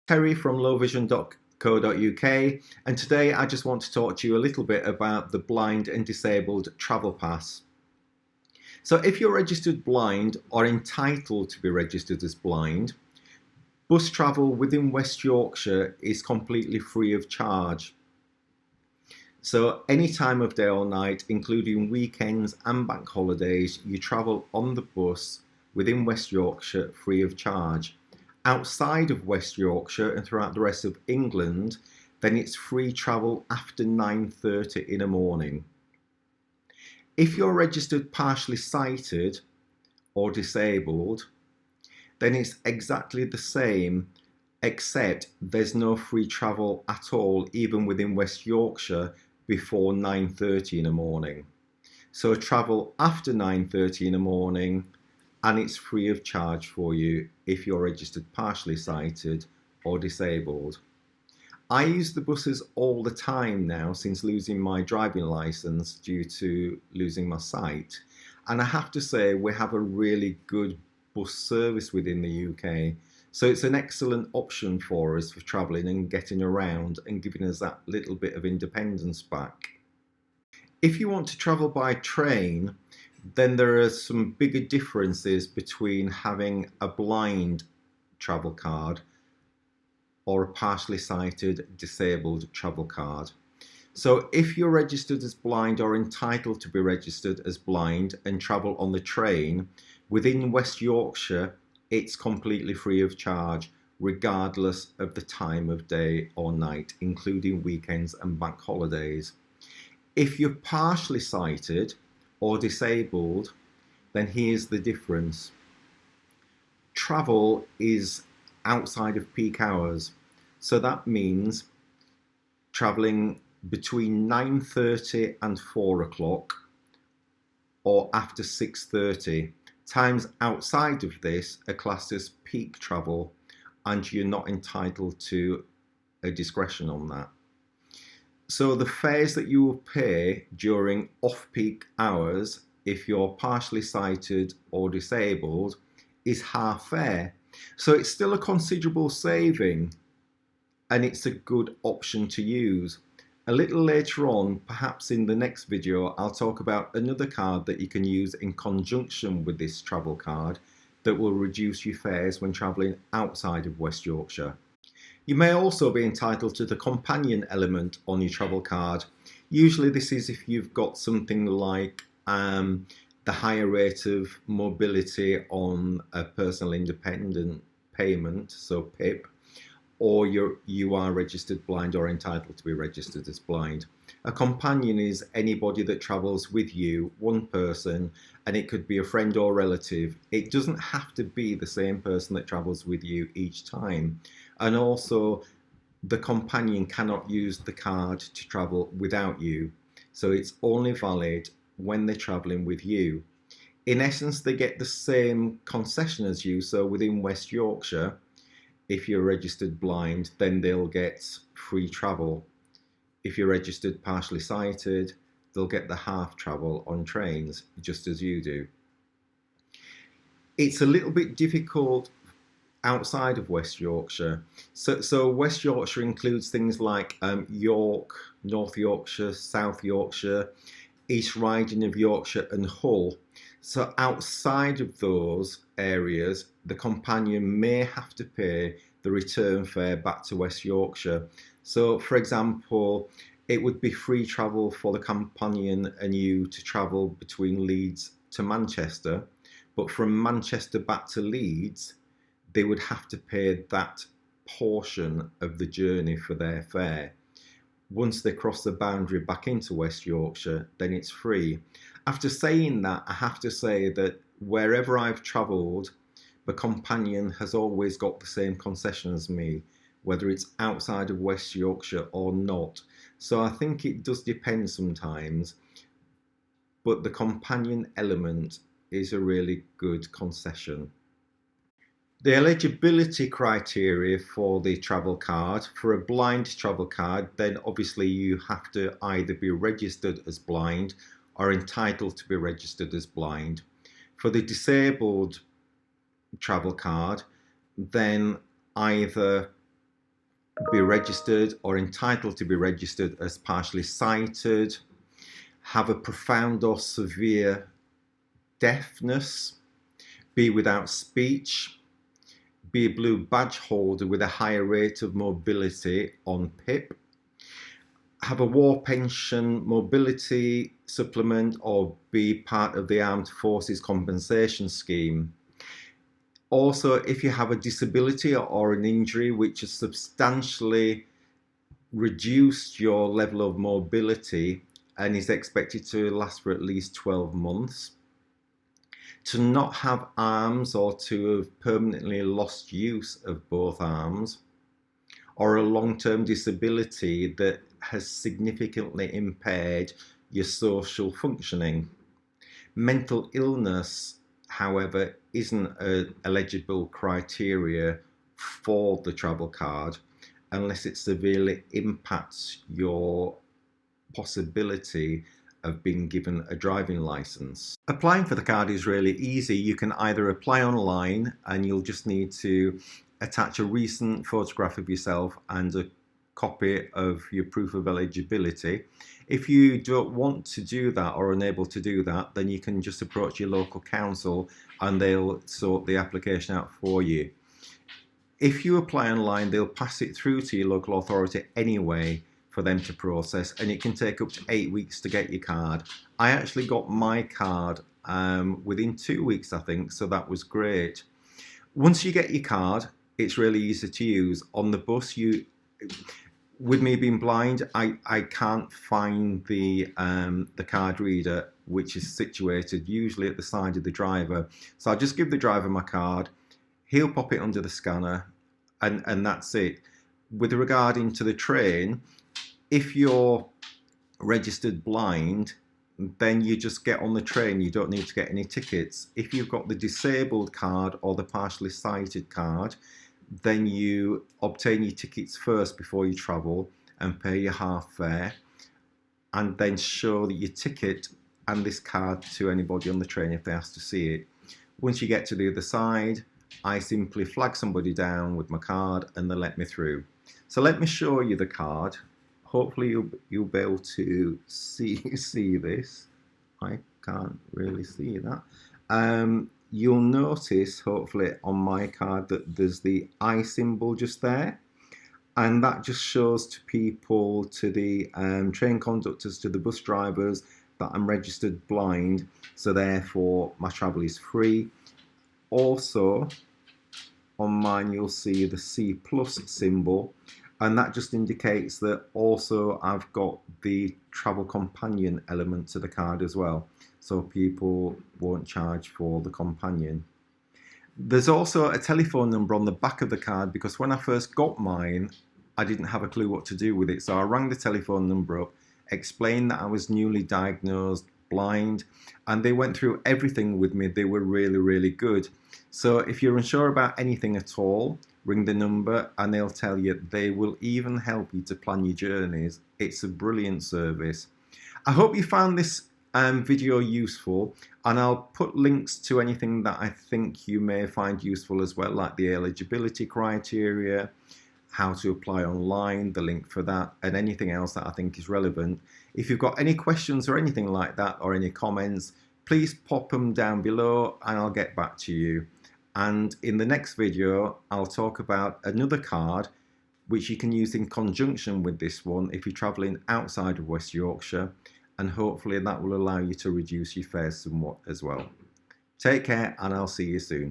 Terry from lowvision.co.uk, and today I just want to talk to you a little bit about the blind and disabled travel pass. So if you're registered blind or entitled to be registered as blind, bus travel within West Yorkshire is completely free of charge. So any time of day or night, including weekends and bank holidays, you travel on the bus within West Yorkshire free of charge. Outside of West Yorkshire and throughout the rest of England, then it's free travel after 9:30 in the morning. If you're registered partially sighted or disabled, then it's exactly the same, except there's no free travel at all, even within West Yorkshire, before 9:30 in the morning. So travel after 9:30 in the morning, and it's free of charge for you if you're registered partially sighted or disabled. I use the buses all the time now since losing my driving license due to losing my sight. And I have to say, we have a really good bus service within the UK. So it's an excellent option for us for travelling and getting around and giving us that little bit of independence back. If you want to travel by train, then there are some bigger differences between having a blind travel card or a partially sighted disabled travel card. So if you're registered as blind or entitled to be registered as blind and travel on the train within West Yorkshire, it's completely free of charge regardless of the time of day or night, including weekends and bank holidays. If you're partially sighted or disabled, then here's the difference. Travel is outside of peak hours. So that means travelling between 9:30 and 4 o'clock or after 6:30. Times outside of this are classed as peak travel, and you're not entitled to a discretion on that. So the fares that you will pay during off-peak hours, if you're partially sighted or disabled, is half fare. So it's still a considerable saving, and it's a good option to use. A little later on, perhaps in the next video, I'll talk about another card that you can use in conjunction with this travel card that will reduce your fares when travelling outside of West Yorkshire. You may also be entitled to the companion element on your travel card. Usually this is if you've got something like the higher rate of mobility on a personal independent payment, so PIP, or you are registered blind or entitled to be registered as blind. A companion is anybody that travels with you, one person, and it could be a friend or relative. It doesn't have to be the same person that travels with you each time. And also, the companion cannot use the card to travel without you. So it's only valid when they're traveling with you. In essence, they get the same concession as you. So within West Yorkshire, if you're registered blind, then they'll get free travel. If you're registered partially sighted, they'll get the half travel on trains, just as you do. It's a little bit difficult outside of West Yorkshire. So West Yorkshire includes things like York, North Yorkshire, South Yorkshire, East Riding of Yorkshire and Hull. So outside of those areas, the companion may have to pay the return fare back to West Yorkshire. So for example, it would be free travel for the companion and you to travel between Leeds to Manchester, but from Manchester back to Leeds, they would have to pay that portion of the journey for their fare. Once they cross the boundary back into West Yorkshire, then it's free. After saying that, I have to say that wherever I've travelled, the companion has always got the same concession as me, whether it's outside of West Yorkshire or not. So I think it does depend sometimes, but the companion element is a really good concession. The eligibility criteria for the travel card, for a blind travel card, then obviously you have to either be registered as blind or entitled to be registered as blind. For the disabled travel card, then either be registered or entitled to be registered as partially sighted, have a profound or severe deafness, be without speech, be a blue badge holder with a higher rate of mobility on PIP, have a war pension mobility supplement, or be part of the Armed Forces Compensation Scheme. Also, if you have a disability or an injury which has substantially reduced your level of mobility and is expected to last for at least 12 months, to not have arms or to have permanently lost use of both arms, or a long-term disability that has significantly impaired your social functioning. Mental illness, however, isn't an eligible criteria for the travel card unless it severely impacts your possibility of being given a driving license. Applying for the card is really easy. You can either apply online and you'll just need to attach a recent photograph of yourself and a copy of your proof of eligibility. If you don't want to do that or unable to do that, then you can just approach your local council and they'll sort the application out for you. If you apply online, they'll pass it through to your local authority anyway for them to process, and it can take up to 8 weeks to get your card. I actually got my card within 2 weeks, I think, so that was great. Once you get your card, it's really easy to use. On the bus, with me being blind, I can't find the card reader, which is situated usually at the side of the driver. So I just give the driver my card, he'll pop it under the scanner, and that's it. With regarding to the train, if you're registered blind, then you just get on the train. You don't need to get any tickets. If you've got the disabled card or the partially sighted card, then you obtain your tickets first before you travel and pay your half fare, and then show your ticket and this card to anybody on the train if they ask to see it. Once you get to the other side, I simply flag somebody down with my card and they let me through. So let me show you the card. Hopefully you'll be able to see this. I can't really see that. You'll notice, hopefully, on my card that there's the eye symbol just there. And that just shows to people, to the train conductors, to the bus drivers, that I'm registered blind. So therefore, my travel is free. Also, on mine, you'll see the C+ symbol. And that just indicates that also I've got the travel companion element to the card as well. So people won't charge for the companion. There's also a telephone number on the back of the card, because when I first got mine, I didn't have a clue what to do with it. So I rang the telephone number up, explained that I was newly diagnosed blind, and they went through everything with me. They were really, really good. So if you're unsure about anything at all, ring the number and they'll tell you. They will even help you to plan your journeys. It's a brilliant service. I hope you found this video useful, and I'll put links to anything that I think you may find useful as well, like the eligibility criteria, how to apply online, the link for that, and anything else that I think is relevant. If you've got any questions or anything like that, or any comments, please pop them down below and I'll get back to you. And in the next video, I'll talk about another card which you can use in conjunction with this one if you're travelling outside of West Yorkshire, and hopefully that will allow you to reduce your fares somewhat as well. Take care, and I'll see you soon.